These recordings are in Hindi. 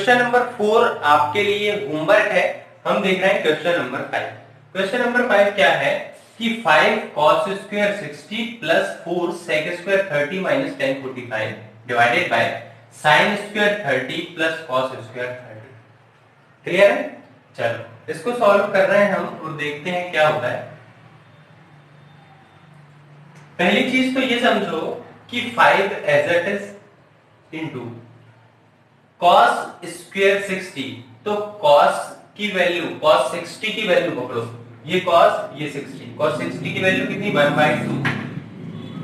क्वेश्चन नंबर 4 आपके लिए होमवर्क है। हम देख रहे हैं क्वेश्चन नंबर 5। क्वेश्चन नंबर 5 क्या है कि 5 cos square 60 plus 4 sec square 30 minus 10 45 divided by sin square 30 plus cos square 30। Clear है? चलो इसको सॉल्व कर रहे हैं हम और देखते हैं क्या होता है। पहली चीज तो ये समझो कि 5 as it is into cos square 60, तो cos की वैल्यू cos 60 की वैल्यू पकड़ो, ये cos ये 60, cos 60 की वैल्यू कितनी 1/2,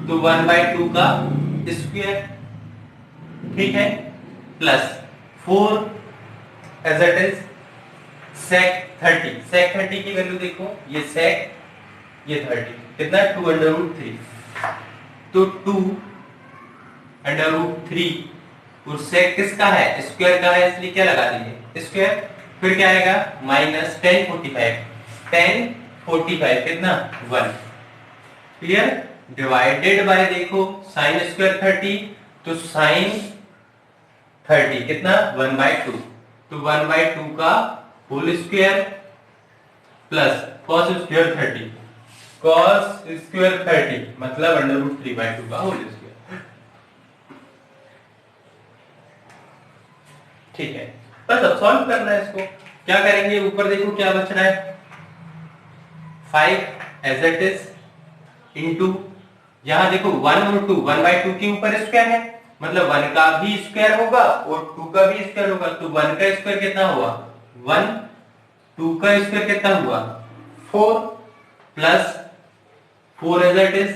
तो 1/2 का स्क्वायर, ठीक है, plus 4 as it is sec 30, sec 30 की वैल्यू देखो, ये sec ये 30 कितना 2√3, तो 2√3 और sec किसका है स्क्वायर का है, इसलिए क्या लगा दीजिए स्क्वायर, फिर क्या आएगा माइनस 1045 कितना 1। क्लियर? डिवाइडेड बाय देखो sin स्क्वायर 30, तो sin 30 कितना 1/2, तो 1/2 का whole square plus cos square 30, cos square 30 मतलब √3/2 का होल स्क्वायर। ठीक है, बस अब सॉल्व करना है इसको। क्या करेंगे, ऊपर देखो क्या बच रहा है 5 एज इट इज इनटू, यहां देखो 1 और 2 1/2 के ऊपर स्क्वायर है, मतलब 1 का भी स्क्वायर होगा और 2 का भी स्क्वायर होगा, तो 1 का स्क्वायर कितना हुआ 1, 2 का स्क्वायर कितना हुआ 4, प्लस 4 एज इट इज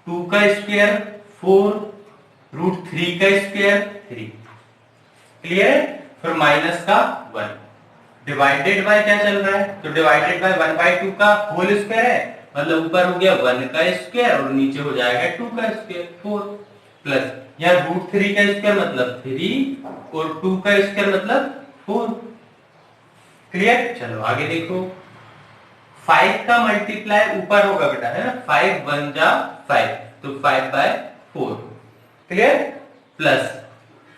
2 का स्क्वायर 4, √3 का स्क्वायर 3। क्लियर? फिर माइनस का 1 डिवाइडेड बाय क्या चल रहा है, तो डिवाइडेड बाय 1/2 का होल स्क्वायर है, मतलब ऊपर हो गया 1 का स्क्वायर और नीचे हो जाएगा 2 का स्क्वायर 4, प्लस यहां √3 का स्क्वायर मतलब 3 और 2 का स्क्वायर मतलब 4। क्लियर? चलो आगे देखो, 5 का मल्टीप्लाई ऊपर होगा बेटा, है ना, 5 1 जा 5, तो 5/4। क्लियर? प्लस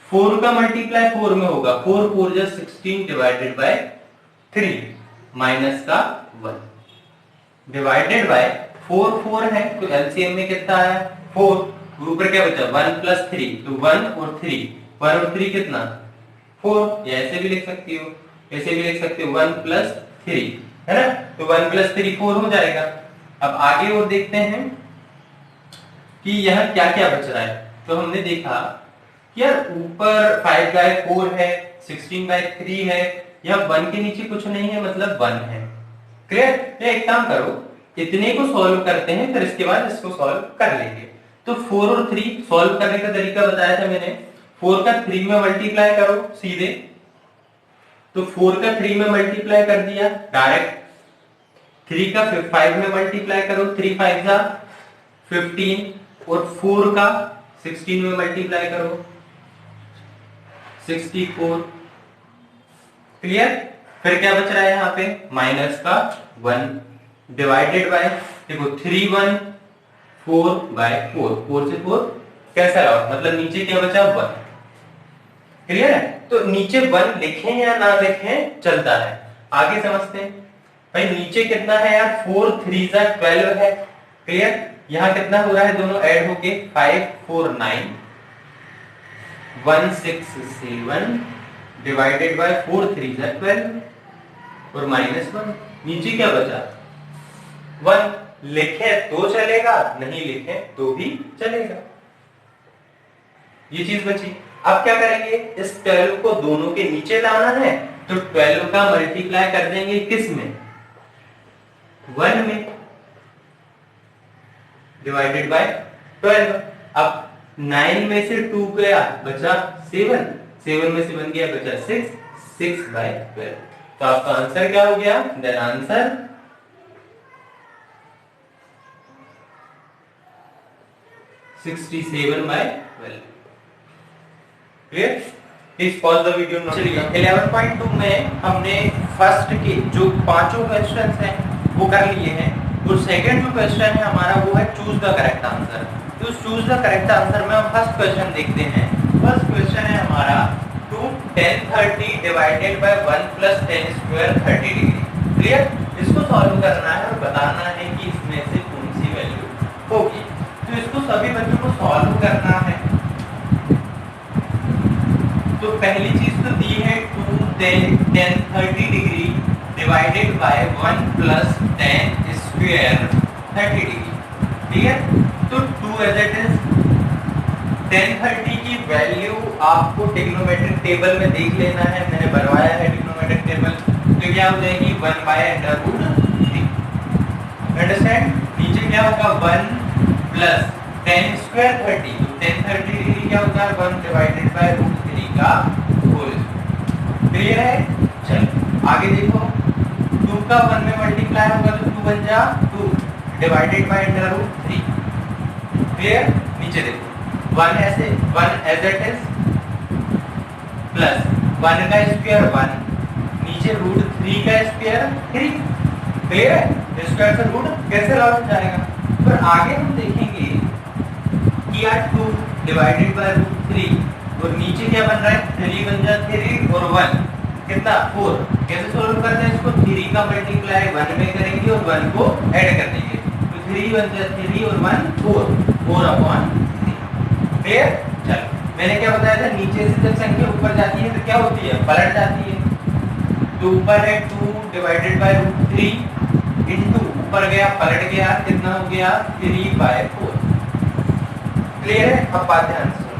4 का मल्टीप्लाई 4 में होगा, 4 4 जा 16 डिवाइडेड बाय 3 माइनस का 1 डिवाइडेड बाय 4 4 है, तो एलसीएम में कितना आया 4, ऊपर क्या बचा 1 प्लस 3, तो 1 और 3 कितना 4, या ऐसे भी लिख सकती हो, ऐसे भी लिख सकते हो 1 प्लस 3, है ना, तो 1 प्लस 3 4 हो जाएगा। अब आगे और देखते हैं कि यह क्या क्या बच रहा है। तो हमने देखा यार ऊपर 5/4 है, 16/3 है, यह 1 के नीचे कुछ नहीं है, मतलब 1 है। क्लियर? तो एक काम करो, इतने को सॉल्व करते हैं, फिर इसके बाद इसको सॉल्व कर लेंगे। तो 4 और 3 सॉल्व करने का तरीका बताया था मैंने, 4 का 3 में मल्टीप्लाई करो सीधे, तो 4 का 3 में मल्टीप्लाई कर दिया डायरेक्ट, 3 का 5 में मल्टीप्लाई करो, 3 5 जा 15 और 4 का 16 में मल्टीप्लाई करो 64। क्लियर? फिर क्या बच रहा है यहाँ पे माइनस का 1 डिवाइडेड बाय देखो 3 1 4/4, 4 से 4 कैंसिल आउट, मतलब नीचे क्या बचा 1। क्लियर है? तो नीचे 1 लिखें या ना लिखें चलता है, आगे समझते हैं। भाई नीचे कितना है यार 4 3 जा 12 है। क्लियर? यहां कितना हो रहा है, दोनों ऐड होके 5 4 9 1 6 7 डिवाइडेड बाय 4 3 जा 12 और माइनस 1, नीचे क्या बचा 1, लिखे तो चलेगा, नहीं लिखे तो भी चलेगा, ये चीज बची। अब क्या करेंगे, इस 12 को दोनों के नीचे लाना है, तो 12 का मल्टीप्लाई कर देंगे किस में 1 में डिवाइडेड बाय 12। अब 9 में से 2 गया बचा 7, 7 में से 1 गया बचा 6, 6/12। तो आपका आंसर क्या हो गया, then answer 67/12। Clear? Please pause the video. चलिए 11.2 में हमने फर्स्ट के जो पांचों क्वेश्चंस हैं वो कर लिए हैं, और सेकंड जो क्वेश्चन है हमारा वो है चूज द करेक्ट आंसर। तो चूज द करेक्ट आंसर में हम फर्स्ट क्वेश्चन देखते हैं। फर्स्ट क्वेश्चन है हमारा 2 tan 30 divided by 1 plus tan square 30 degree. Clear? इसको सॉल्व करना है और बताना है कि इसमें से कौन सी वैल्यू होगी। तो इसको सभी बच्चों को सॉल्व करना है। तो पहली चीज तो दी है 2 tan 30 degree divided by 1 plus tan square 30 degree. ठीक है? तो 2 एज इट इज tan 30 की वैल्यू आपको ट्रिग्नोमेट्रिक टेबल में देख लेना है, मैंने बनवाया है ट्रिग्नोमेट्रिक टेबल। तो क्या हो जाएगी 1 बाय √3। अंडरस्टैंड? नीचे क्या होगा 1 प्लस tan स्क्वायर 30। तो tan 30 डिग्री क्या होता है 1 डिवाइडेड बाय √3 का होल। क्लियर है? चलो आगे देखो, 2 का 1 में मल्टीप्लाई होगा तो 2 बन जा 2 डिवाइडेड बाय √3। क्लियर? नीचे देखो 1 ऐसे 1 एज इट इज प्लस 1 का स्क्वायर 1, नीचे √3 का स्क्वायर 3। क्लियर है? स्क्वायर से रूट कैंसिल आउट हो जाएगा। पर आगे हम देखेंगे कि यार 2 डिवाइडेड बाय √3 और नीचे क्या बन रहा है 3 बन जा 3 और 1 कितना 4। कैसे सॉल्व करते हैं इसको? 3 का मल्टीप्लाई 1 में करेंगे और 1 को ऐड कर देंगे। तो 3 बन जा 3 और 1 4/3। क्लियर? चलो मैंने क्या बताया था, नीचे से जब संख्या ऊपर जाती है तो क्या होती है पलट जाती है। तो ऊपर है 2 डिवाइडेड बाय √3 इनटू ऊपर गया पलट गया कितना हो गया 3/4। क्लियर है? अब बात ध्यान से सुनो,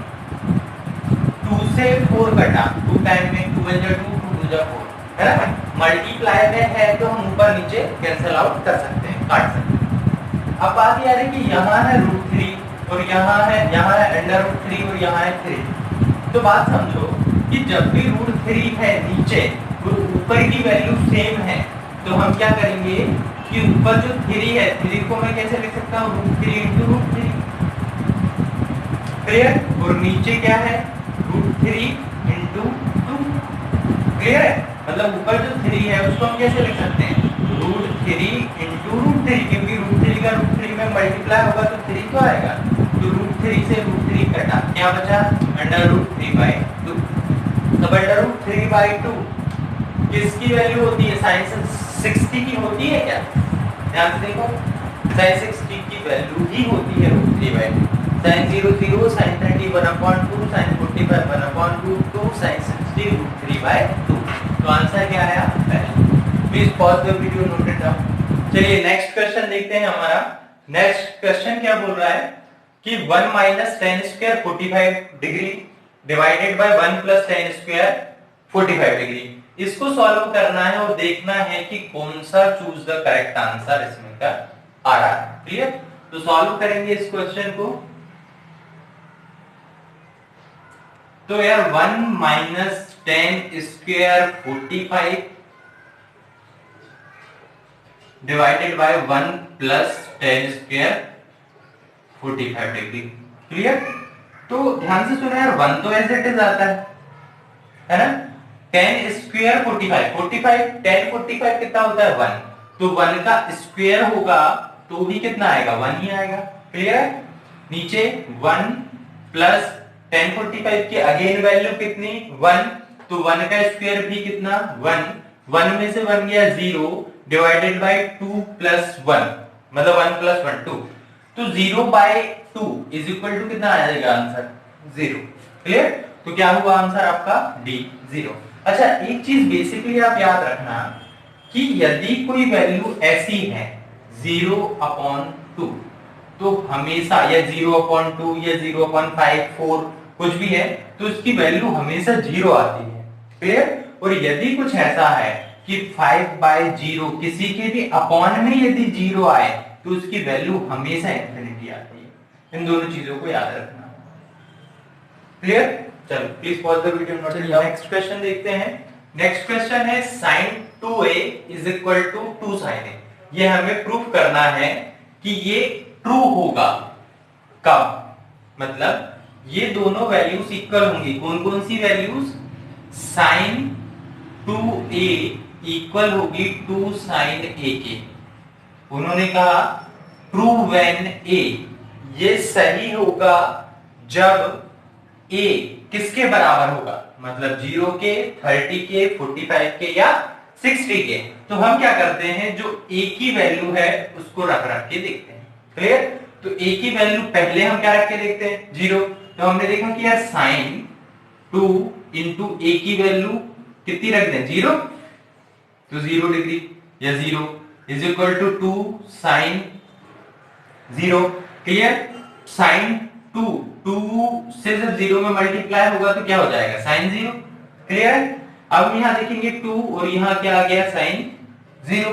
2 से 4 कटा 2 टाइम में 2 बन जा 2 2 जा 4 है ना। मल्टीप्लाई में है तो हम ऊपर नीचे कैंसिल आउट कर सकते हैं, काट सकते हैं। अब बात यह है कि यहाँ है √3 और यहाँ है √3 और यहाँ है 3। तो बात समझो कि जब भी √3 है नीचे और ऊपर की वैल्यू सेम है तो हम क्या करेंगे कि ऊपर जो 3 है 3 को मैं कैसे लिख सकता हूँ √3 × √3। क्लियर? और नीचे क्या है √3 × 2। क्लियर है? मतलब ऊपर जो 3 है उसको हम कैसे लिख सकते हैं √3 × √3, क्योंकि √3 का √3 में मल्टीप्लाई होगा तो 3 तो आएगा। तो √3 से √3 कटा क्या बचा √3/2। तो √3/2 किसकी वैल्यू होती है? sin 60 की होती है क्या? ध्यान से देखो sin 60 की वैल्यू ही होती है √3/2। sin 0 0, sin 30 1/2, sin 45 1/2, तो sin 60 √3/2। तो आंसर क्या आया? Please pause the video, note it down. चलिए नेक्स्ट क्वेश्चन देखते हैं हमारा। नेक्स्ट क्वेश्चन क्या बोल रहा है कि 1 minus tan square 45 degree divided by 1 plus tan square 45 degree. इसको सॉल्व करना है और देखना है कि कौन सा चूज द करेक्ट आंसर इसमें का आ रहा है। क्लियर? तो सॉल्व करेंगे इस क्वेश्चन को। तो यार 1 minus tan square 45 divided by 1 plus tan square 45 degree. Clear? तो ध्यान से सुनो यार 1 तो एज इट इज आता है ना। tan स्क्वायर 45 tan 45 कितना होता है 1, तो 1 का स्क्वायर होगा तो भी कितना आएगा 1 ही आएगा। क्लियर है? नीचे 1 प्लस tan 45 की अगेन वैल्यू कितनी 1, तो 1 का स्क्वायर भी कितना 1 में से 1 गया 0 डिवाइडेड बाय 2 प्लस 1 मतलब 1 प्लस 1 2, तो 0/2 इज इक्वल टू कितना आ जाएगा आंसर 0। क्लियर? तो क्या हुआ आंसर आपका D 0। अच्छा एक चीज बेसिकली आप याद रखना कि यदि कोई वैल्यू ऐसी है 0/2 तो हमेशा या 0/2 या 0/5 4 कुछ भी है तो इसकी वैल्यू हमेशा 0 आती है। क्लियर? और यदि कुछ ऐसा है कि 5/0 किसी के भी अपॉन में यदि 0 आए तो उसकी वैल्यू हमेशा इंफिनिटी आती है। इन दोनों चीजों को याद रखना। क्लियर? चलो please pause the video, note it down. Next question देखते हैं। नेक्स्ट क्वेश्चन है sin 2a is equal to 2 sin a। ये हमें प्रूफ करना है कि ये ट्रू होगा कब, मतलब ये दोनों वैल्यूज इक्वल होंगी। कौन कौन सी वैल्यूज? sin 2a इक्वल होगी 2 sin a के। उन्होंने कहा ट्रू व्हेन a, ये सही होगा जब ए किसके बराबर होगा, मतलब 0 के, 30 के, 45 के या 60 के। तो हम क्या करते हैं, जो ए की वैल्यू है उसको रख रख के देखते हैं। क्लियर? तो ए की वैल्यू पहले हम क्या रख के देखते हैं, 0। तो हमने देखा कि यार साइन 2 इंटू ए की वैल्यू कितनी रख दें, 0, तो 0 डिग्री या 0 is equal to 2 sine 0। Clear? Sine 2 से जब 0 में मल्टीप्लाई होगा तो क्या हो जाएगा, साइन 0। क्लियर? अब यहां देखेंगे 2 और यहां क्या आ गया, साइन 0।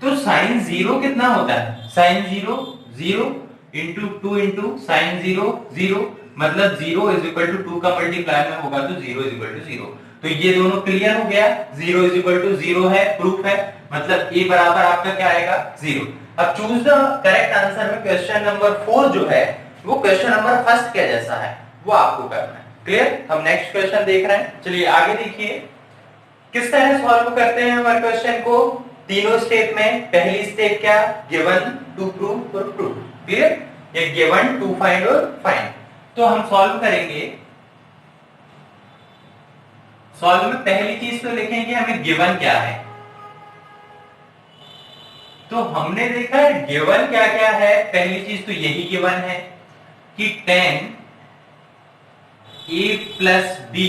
तो साइन 0 कितना होता है, साइन 0 0 इंटू 2 इंटू साइन 0 0, मतलब 0 इज इक्वल टू 2 का मल्टीप्लाई में होगा तो 0 इज इक्वल टू 0। तो ये दोनों क्लियर हो गया, 0 इज इक्वल टू 0 है, प्रूफ है, मतलब ए बराबर आपका क्या आएगा, 0। अब चूज द करेक्ट आंसर में क्वेश्चन नंबर 4 जो है वो क्वेश्चन नंबर फर्स्ट के जैसा है, वो आपको करना है। क्लियर? हम नेक्स्ट क्वेश्चन देख रहे हैं, चलिए आगे देखिए किस तरह सॉल्व करते हैं हमारे क्वेश्चन को, तीनों स्टेप में। पहली स्टेप क्या, गिवन, टू प्रूव और प्रूव। क्लियर? ये गिवन, टू फाइंड और फाइंड। तो हम सॉल्व करेंगे। सॉल्व में पहली चीज तो लिखेंगे हमें गिवन क्या है। तो हमने देखा है गिवन क्या क्या है, पहली चीज तो यही गिवन है कि tan a plus B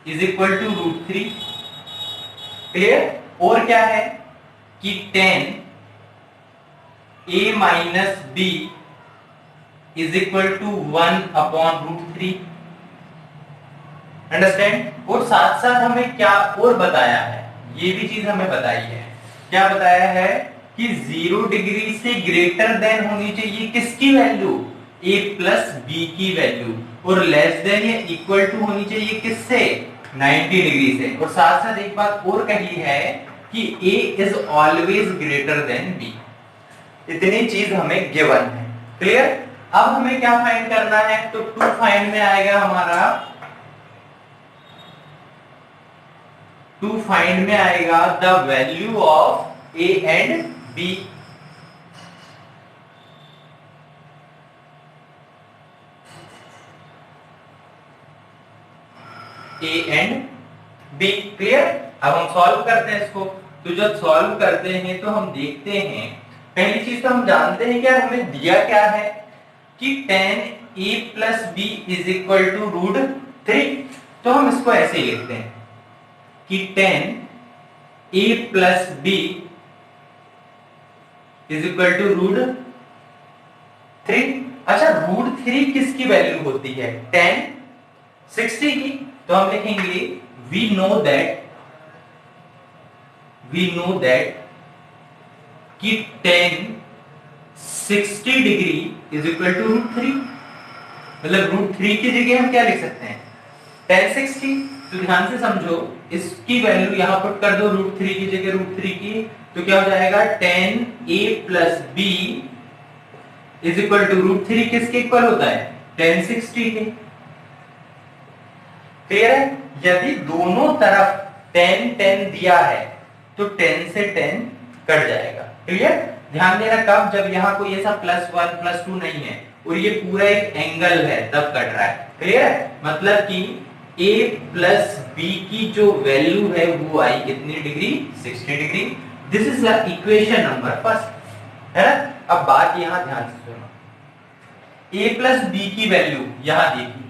is equal to √3। Clear? और क्या है कि tan a minus B is equal to 1/√3। Understand? और साथ साथ हमें क्या और बताया है, ये भी चीज हमें बताई है। क्या बताया है कि 0 डिग्री से ग्रेटर देन होनी चाहिए किसकी वैल्यू, a प्लस बी की वैल्यू, और लेस देन या इक्वल टू होनी चाहिए किससे, 90 डिग्री से। और साथ साथ एक बात और कही है कि a is always greater than b। इतनी चीज हमें गिवन है। क्लियर? अब हमें क्या फाइंड करना है, तो टू फाइंड में आएगा हमारा, टू फाइंड में आएगा the value of a and b। a and b। Clear? अब हम सॉल्व करते हैं इसको। तो जब सॉल्व करते हैं तो हम देखते हैं, पहली चीज तो हम जानते हैं क्या हमें दिया क्या है कि tan a plus b is equal to √3। तो हम इसको ऐसे ही लिखते हैं कि tan a plus b is equal to √3। अच्छा, √3 किसकी वैल्यू होती है, tan 60 की। तो हम लिखेंगे we know that कि tan 60 degree is equal to √3। मतलब √3 की जगह हम क्या लिख सकते हैं, tan 60। तो ध्यान से समझो, इसकी वैल्यू यहां पुट कर दो √3 की जगह √3 की, तो क्या हो जाएगा, tan a plus b is equal to √3 किसके इक्वल होता है, tan 60 के। क्लियर है? यदि दोनों तरफ tan दिया है तो tan से tan कट जाएगा। क्लियर? ध्यान देना, कब, जब यहाँ कोई ऐसा +1 +2 नहीं है और ये पूरा एक एंगल है तब कट रहा है। क्लियर है? मतलब कि a प्लस b की जो वैल्यू है वो आई कितनी degree, 60 degree. This is the equation number first, है ना। अब बात यहां ध्यान से सुनो, a प्लस b की वैल्यू यहां देखिए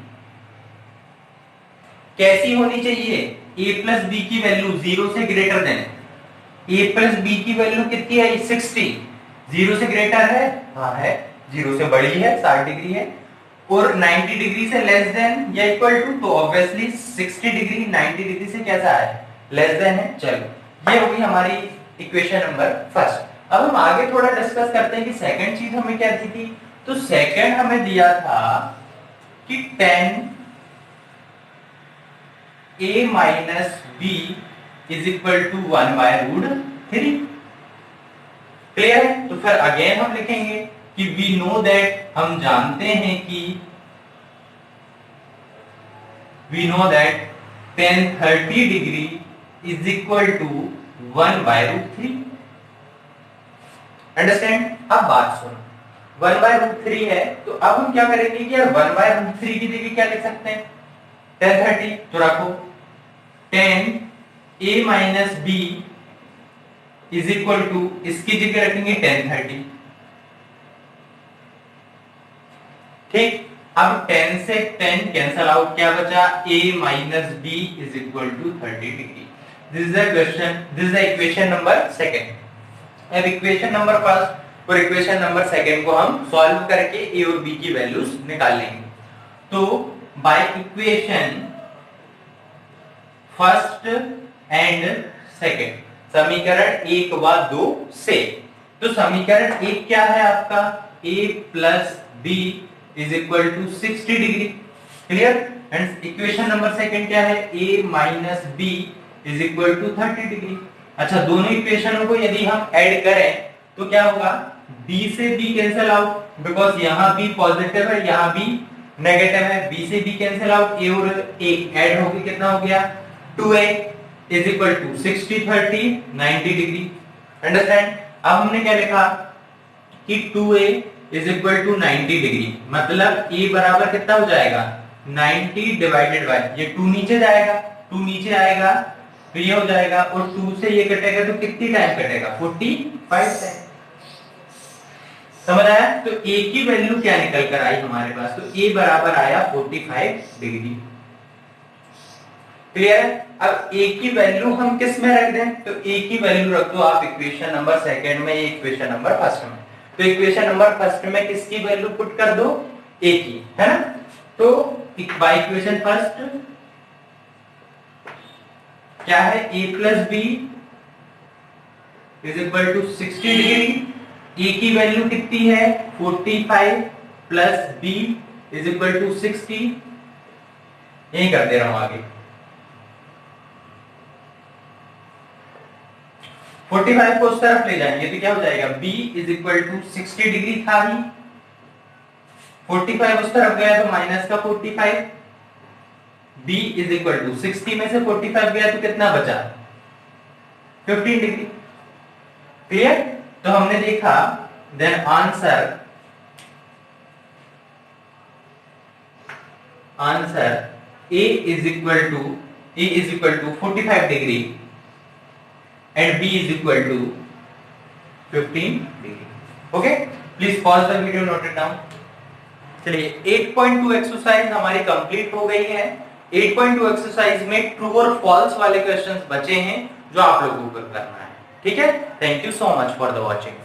कैसी होनी चाहिए, a प्लस बी की वैल्यू 0 से greater than, a plus B की वैल्यू कितनी है, 60। 0 से ग्रेटर है, हाँ है, 0 से बड़ी है, 60 डिग्री है, और 90 डिग्री से लेस देन या इक्वल टू, तो ऑब्वियसली 60 डिग्री 90 डिग्री से कैसा है, लेस देन है। चलो, ये होगी हमारी इक्वेशन नंबर फर्स्ट। अब हम आगे थोड़ा डिस्कस करते हैं कि सेकंड चीज हमें क्या दी थी। तो सेकंड हमें दिया था कि tan a minus b is equal to 1/√3। Clear है? तो फिर अगेन हम लिखेंगे कि वी नो दैट, हम जानते हैं कि we know that tan 30 degree is equal to 1/√3। Understand? अब बात सुनो, 1/√3 है, तो अब हम क्या करेंगे कि यार 1/√3 की जगह क्या लिख सकते हैं, 10/30। तो रखो 10a - b is equal to, इसकी जगह रखेंगे 10/30। ठीक, अब 10 से 10 कैंसल आउट, क्या बचा, a - b is equal to 30 degree. This is the question, this is the equation number second. अब इक्वेशन नंबर फर्स्ट और इक्वेशन नंबर सेकंड को हम सॉल्व करके a और b की वैल्यूज निकाल लेंगे। तो by equation first and second, समीकरण 1 व 2 से, तो समीकरण 1 क्या है आपका, a plus b is equal to 60 degree, clear. And equation number second क्या है, a minus b is equal to 30 degree. अच्छा, दोनों इक्वेशनों को यदि हम ऐड करें तो क्या होगा, b से b कैंसिल आउट, बिकॉज यहाँ b पॉजिटिव है, यहाँ b नेगेटिव है, b से b कैंसिल आउट, a और a ऐड होके कितना हो गया, 2a is equal to 60 30 90 degree. Understand. अब हमने क्या लिखा कि 2a is equal to 90 degree, मतलब a बराबर कितना हो जाएगा, 90 डिवाइडेड बाय, ये 2 नीचे जाएगा, 2 नीचे आएगा तो ये हो जाएगा, और 2 से ये कटेगा तो कितनी टाइम कटेगा, 45 टाइम। समझ आया। तो a की वैल्यू क्या निकल कर आई हमारे पास, तो a बराबर आया 45 डिग्री। क्लियर है। अब a की वैल्यू हम किस में रख दें, तो a की वैल्यू रख दो आप इक्वेशन नंबर सेकंड में, इक्वेशन नंबर फर्स्ट में। तो इक्वेशन नंबर फर्स्ट में किसकी वैल्यू पुट कर दो, a की, है ना। तो बाय इक्वेशन फर्स्ट क्या है, a plus b is equal to 60 degree. a की वैल्यू कितनी है, 45 plus b is equal to 60। यही कर दे रहा हूं आगे, 45 को उस तरफ ले जाएंगे तो क्या हो जाएगा, b is equal to 60 degree था ही, 45 उस तरफ गया तो माइनस का 45, b इज इक्वल टू 60 में से 45 गया तो कितना बचा, 15 डिग्री। क्लियर। तो हमने देखा then answer a is equal to 45 degree and b is equal to 15 degree. Okay, please pause the video, note it down. चलिए 8.2 एक्सरसाइज हमारी कंप्लीट हो गई है। 8.2 एक्सरसाइज में ट्रू और फॉल्स वाले क्वेश्चंस बचे हैं जो आप लोगों को करना है। ठीक है, thank you so much for the watching.